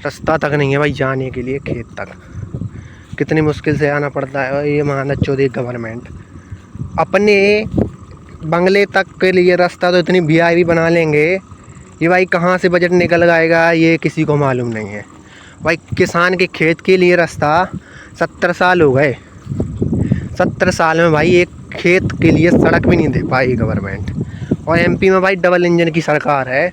रास्ता तक नहीं है भाई जाने के लिए खेत तक। कितनी मुश्किल से आना पड़ता है। और ये महानद चौधरी गवर्नमेंट अपने बंगले तक के लिए रास्ता तो इतनी वीआईपी बना लेंगे, ये भाई कहाँ से बजट निकल आएगा ये किसी को मालूम नहीं है। भाई किसान के खेत के लिए रास्ता 70 साल हो गए, 70 साल में भाई एक खेत के लिए सड़क भी नहीं दे पाई गवर्नमेंट। और एमपी में भाई डबल इंजन की सरकार है,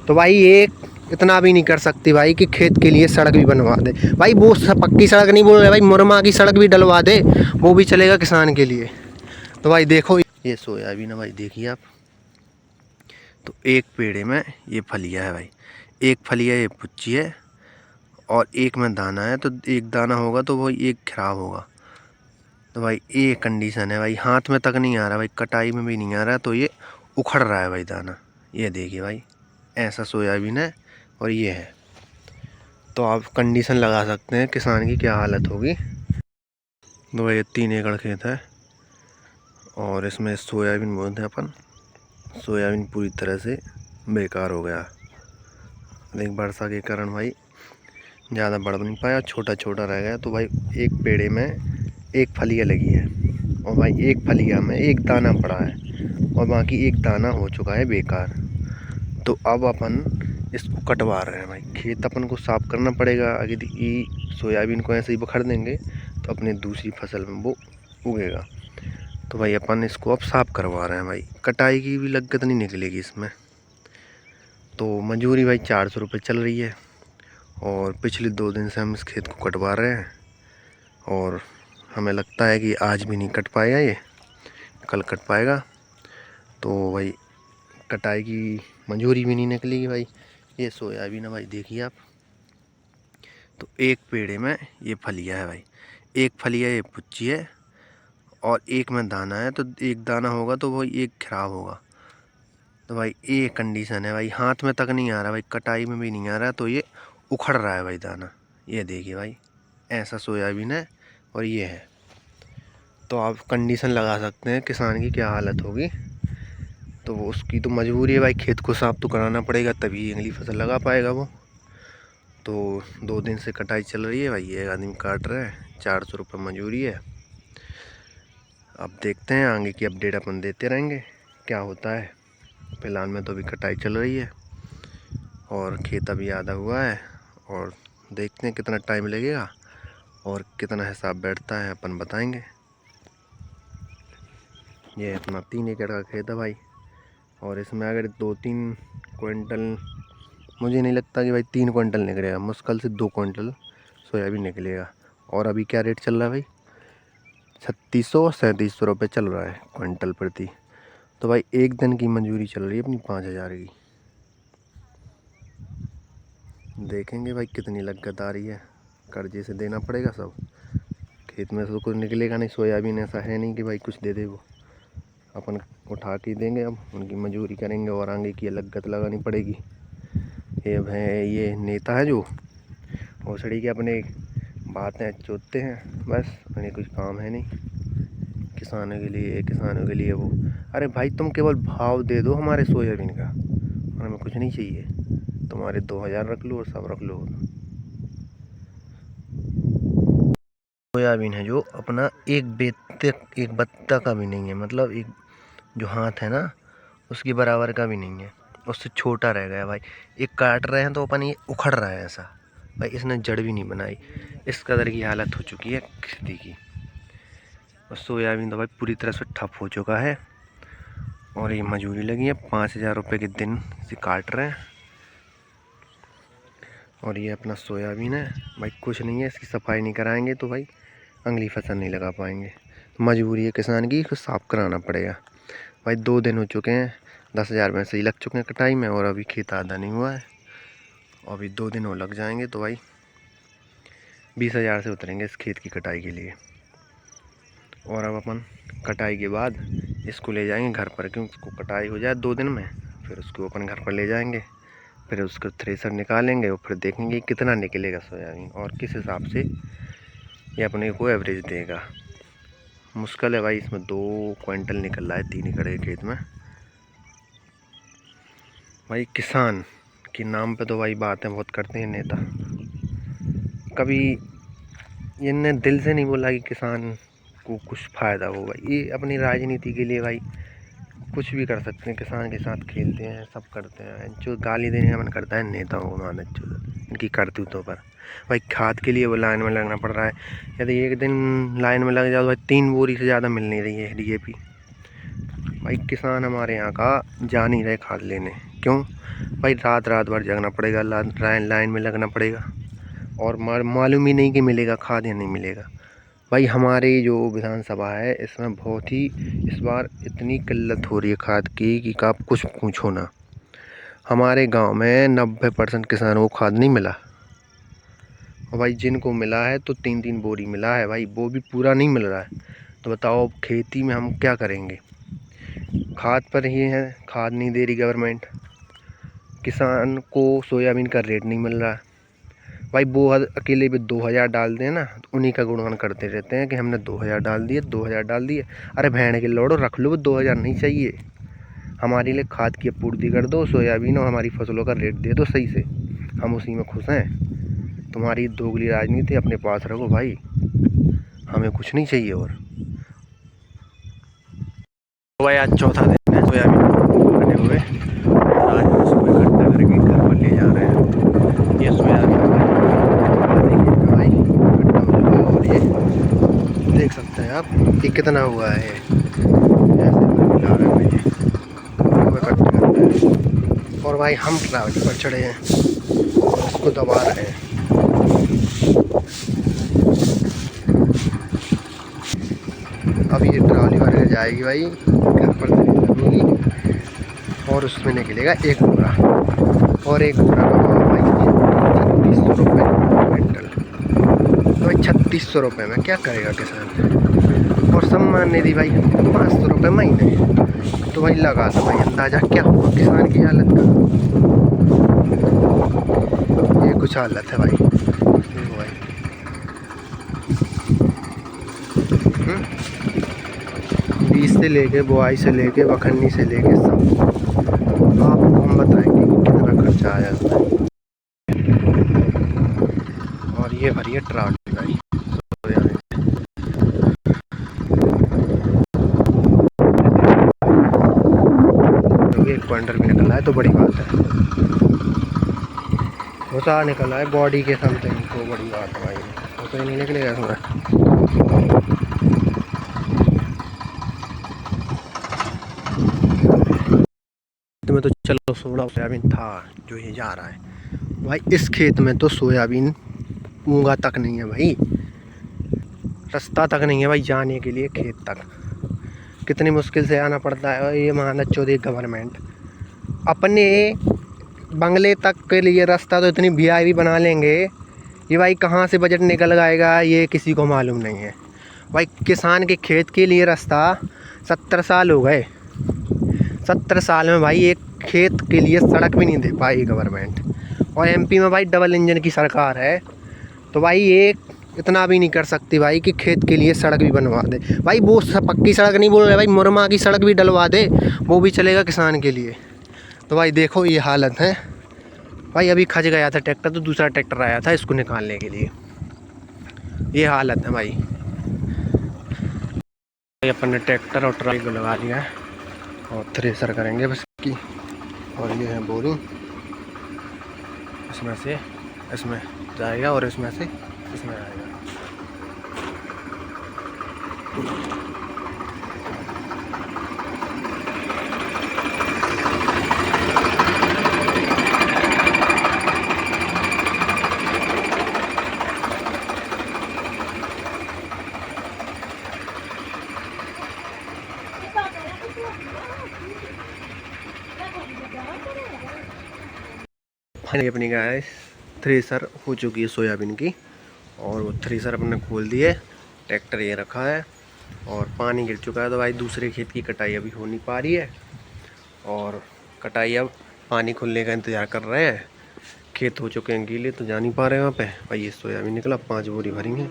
तो भाई एक इतना भी नहीं कर सकती भाई कि खेत के लिए सड़क भी बनवा दे। भाई वो पक्की सड़क नहीं बोल रहे भाई, मुरमा की सड़क भी डलवा दे, वो भी चलेगा किसान के लिए। तो भाई देखो ये सोयाबीन है भाई, देखिए आप। तो एक पेड़े में ये फलिया है भाई, एक फलिया ये पुच्ची है और एक में दाना है। तो एक दाना होगा तो वो एक खराब होगा। तो भाई ये कंडीशन है भाई, हाथ में तक नहीं आ रहा भाई, कटाई में भी नहीं आ रहा, तो ये उखड़ रहा है भाई दाना। ये देखिए भाई ऐसा सोयाबीन है और ये है। तो आप कंडीशन लगा सकते हैं किसान की क्या हालत होगी। तो भाई ये 3 एकड़ खेत है और इसमें सोयाबीन बोते हैं अपन। सोयाबीन पूरी तरह से बेकार हो गया। अधिक वर्षा के कारण भाई ज़्यादा बढ़ नहीं पाया, छोटा छोटा रह गया। तो भाई एक पेड़े में एक फलिया लगी है और भाई एक फलिया में एक दाना पड़ा है और बाकी एक दाना हो चुका है बेकार। तो अब अपन इसको कटवा रहे हैं भाई। खेत अपन को साफ़ करना पड़ेगा। अगर ये सोयाबीन को ऐसे ही बखर देंगे तो अपने दूसरी फसल में वो उगेगा। तो भाई अपन इसको अब साफ़ करवा रहे हैं भाई। कटाई की भी लागत नहीं निकलेगी इसमें। तो मजूरी भाई 400 रुपये चल रही है और पिछले 2 दिन से हम इस खेत को कटवा रहे हैं और हमें लगता है कि आज भी नहीं कट पाएगा, ये कल कट पाएगा। तो भाई कटाई की मजूरी भी नहीं निकलेगी भाई। ये सोयाबीन है भाई, देखिए आप। तो एक पेड़े में ये फलिया है भाई, एक फलिया ये पुच्ची है और एक में दाना है। तो एक दाना होगा तो वो एक खराब होगा। तो भाई ये कंडीशन है भाई, हाथ में तक नहीं आ रहा भाई, कटाई में भी नहीं आ रहा, तो ये उखड़ रहा है भाई दाना। ये देखिए भाई ऐसा सोयाबीन है और ये है। तो आप कंडीशन लगा सकते हैं किसान की क्या हालत होगी। तो वो उसकी तो मजबूरी है भाई, खेत को साफ तो कराना पड़ेगा तभी अगली फसल लगा पाएगा वो। तो 2 दिन से कटाई चल रही है भाई, एक आदमी काट रहा है, 400 रुपये मजूरी है। अब देखते हैं आगे की अपडेट अपन देते रहेंगे क्या होता है। फिलहाल में तो अभी कटाई चल रही है और खेत अभी आधा हुआ है और देखते हैं कितना टाइम लगेगा और कितना हिसाब बैठता है अपन बताएंगे। ये अपना 3 एकड़ का खेत है भाई और इसमें अगर 2-3 क्विंटल, मुझे नहीं लगता कि भाई 3 क्विंटल निकलेगा, मुश्किल से 2 क्विंटल सोयाबीन निकलेगा। और अभी क्या रेट चल रहा है भाई, 3600 और 3700 रुपये चल रहा है क्विंटल प्रति। तो भाई एक दिन की मजदूरी चल रही है अपनी 5000 की। देखेंगे भाई कितनी लागत आ रही है, कर्जे से देना पड़ेगा सब। खेत में से तो कुछ निकलेगा नहीं, सोयाबीन ऐसा है नहीं कि भाई कुछ दे दे वो, अपन उठा के देंगे। अब उनकी मजदूरी करेंगे और आगे की लागत लगानी पड़ेगी। ये नेता है जो भोसड़ी के अपने बातें चोतते हैं, बस उन्हें कुछ काम है नहीं किसानों के लिए वो। अरे भाई तुम केवल भाव दे दो हमारे सोयाबीन का, हमें कुछ नहीं चाहिए, तुम्हारे 2000 रख लो और सब रख लो। सोयाबीन है जो अपना एक बत्ता का भी नहीं है, मतलब एक जो हाथ है ना उसके बराबर का भी नहीं है, उससे छोटा रह गया भाई। एक काट रहे हैं तो अपन ये उखड़ रहा है ऐसा भाई, इसने जड़ भी नहीं बनाई, इस कदर की हालत हो चुकी है खेती की। और सोयाबीन तो भाई पूरी तरह से ठप हो चुका है और ये मजूरी लगी है 5000 रुपये के दिन से काट रहे हैं। और ये अपना सोयाबीन है भाई, कुछ नहीं है, इसकी सफाई नहीं कराएंगे तो भाई अगली फसल नहीं लगा पाएंगे। मजबूरी है किसान की, इसको साफ़ कराना पड़ेगा भाई। 2 दिन हो चुके हैं, 10,000 में से ही लग चुके हैं कटाई में और अभी खेत आधा नहीं हुआ है और अभी 2 दिन और लग जाएंगे। तो भाई 20,000 से उतरेंगे इस खेत की कटाई के लिए। और अब अपन कटाई के बाद इसको ले जाएंगे घर पर, क्योंकि उसको कटाई हो जाए 2 दिन में, फिर उसको अपन घर पर ले जाएंगे, फिर उसको थ्रेसर निकालेंगे और फिर देखेंगे कितना निकलेगा सोयाबीन और किस हिसाब से ये अपने को एवरेज देगा। मुश्किल है भाई, इसमें 2 क्विंटल निकल रहा है 3 एकड़ के खेत में भाई। किसान के नाम पे तो भाई बातें बहुत करते हैं नेता। कभी इनने दिल से नहीं बोला कि किसान को कुछ फ़ायदा हो। भाई ये अपनी राजनीति के लिए भाई कुछ भी कर सकते हैं, किसान के साथ खेलते हैं, सब करते हैं। जो गाली देने का मन करता है नेताओं को, मान इनकी करतूतों पर। भाई खाद के लिए वो लाइन में लगना पड़ रहा है। यदि एक दिन लाइन में लग जाओ तो भाई 3 बोरी से ज़्यादा मिल नहीं रही है DAP। भाई किसान हमारे यहाँ का जा नहीं रहे खाद लेने। क्यों भाई? रात रात भर जगना पड़ेगा, लाइन में लगना पड़ेगा, और मालूम ही नहीं कि मिलेगा खाद या नहीं मिलेगा। भाई हमारी जो विधानसभा है इसमें बहुत ही इस बार इतनी किल्लत हो रही है खाद की कि आप कुछ पूछो ना। हमारे गांव में 90% किसानों को खाद नहीं मिला, और भाई जिनको मिला है तो 3-3 बोरी मिला है भाई, वो भी पूरा नहीं मिल रहा है। तो बताओ खेती में हम क्या करेंगे? खाद पर ही है, खाद नहीं दे रही गवर्नमेंट। किसान को सोयाबीन का रेट नहीं मिल रहा है। भाई वो अकेले भी 2000 डाल दें ना, तो उन्हीं का गुणगान करते रहते हैं कि हमने 2000 डाल दिए, 2000 डाल दिए। अरे भेड़ के लोड़ो रख लो, 2000 नहीं चाहिए। हमारे लिए खाद की आपूर्ति कर दो, सोयाबीन और हमारी फसलों का रेट दे दो सही से, हम उसी में खुश हैं। तुम्हारी दोगली राजनीति अपने पास रखो भाई, हमें कुछ नहीं चाहिए। और तो भाई आज चौथा दिन है सोयाबीन कटे हुए, आज उसको इकट्ठा करके घर पर ले जा रहे हैं। ये सोयाबीन भाई इकट्ठा हो चुका है, और ये देख सकते हैं आप कि कितना हुआ है। ऐसे मिला रहे हैं वो इकट्ठे करते हैं, और भाई हम ट्रैवल पर चढ़े हैं, उसको दबा रहे हैं। अब ये ट्रॉली भर के जाएगी भाई घर पर लगेगी, और उसमें निकलेगा 1 बोरा, और 1 बोरा का भाव भाई 3600 रुपये क्विंटल। तो भाई 3600 रुपये में क्या करेगा किसान? और सम्मान निधि भाई 500 रुपये महीने। तो भाई लगा दो भाई अंदाज़ा क्या होगा किसान की हालत का। ये कुछ हालत है भाई, देखो भाई। बीज से लेके, बुआई से लेके, बखन्नी से लेके सब आपको हम बताएंगे कि कितना खर्चा आया है। और ये भरी है ट्रॉली भाई तो 1 क्विंटल भी निकला है तो बड़ी बात है। भूसा निकला है बॉडी के समथिंग, तो बड़ी बात है भाई। वो तो नहीं निकलेगा इसमें। में तो चलो सोड़ा सोयाबीन था जो ये जा रहा है भाई। इस खेत में तो सोयाबीन मूंगा तक नहीं है भाई, रास्ता तक नहीं है भाई जाने के लिए खेत तक। कितनी मुश्किल से आना पड़ता है। ये महानद चौधरी गवर्नमेंट अपने बंगले तक के लिए रास्ता तो इतनी VIP बना लेंगे, ये भाई कहाँ से बजट निकल आएगा ये किसी को मालूम नहीं है। भाई किसान के खेत के लिए रास्ता 70 साल हो गए, 70 साल में भाई एक खेत के लिए सड़क भी नहीं दे पाई गवर्नमेंट। और MP में भाई डबल इंजन की सरकार है, तो भाई ये इतना भी नहीं कर सकती भाई कि खेत के लिए सड़क भी बनवा दे। भाई वो पक्की सड़क नहीं बोल रहे भाई, मुरमा की सड़क भी डलवा दे, वो भी चलेगा किसान के लिए। तो भाई देखो ये हालत है भाई। अभी खच गया था ट्रैक्टर, तो दूसरा ट्रैक्टर आया था इसको निकालने के लिए। ये हालत है भाई। अपन ने ट्रैक्टर और ट्रॉली को लगा लिया है और थ्रेसर करेंगे बस की। और ये है बोरी, इसमें से इसमें जाएगा और इसमें से इसमें आएगा। फाइनली अपनी गाइस थ्रेसर हो चुकी है सोयाबीन की, और वो थ्रेसर अपने खोल दिए, ट्रैक्टर ये रखा है और पानी गिर चुका है। तो भाई दूसरे खेत की कटाई अभी हो नहीं पा रही है, और कटाई अब पानी खुलने का इंतज़ार कर रहे हैं। खेत हो चुके हैं गीले तो जा नहीं पा रहे हैं वहाँ पे। भाई ये सोयाबीन निकला, 5 बोरी भरी है।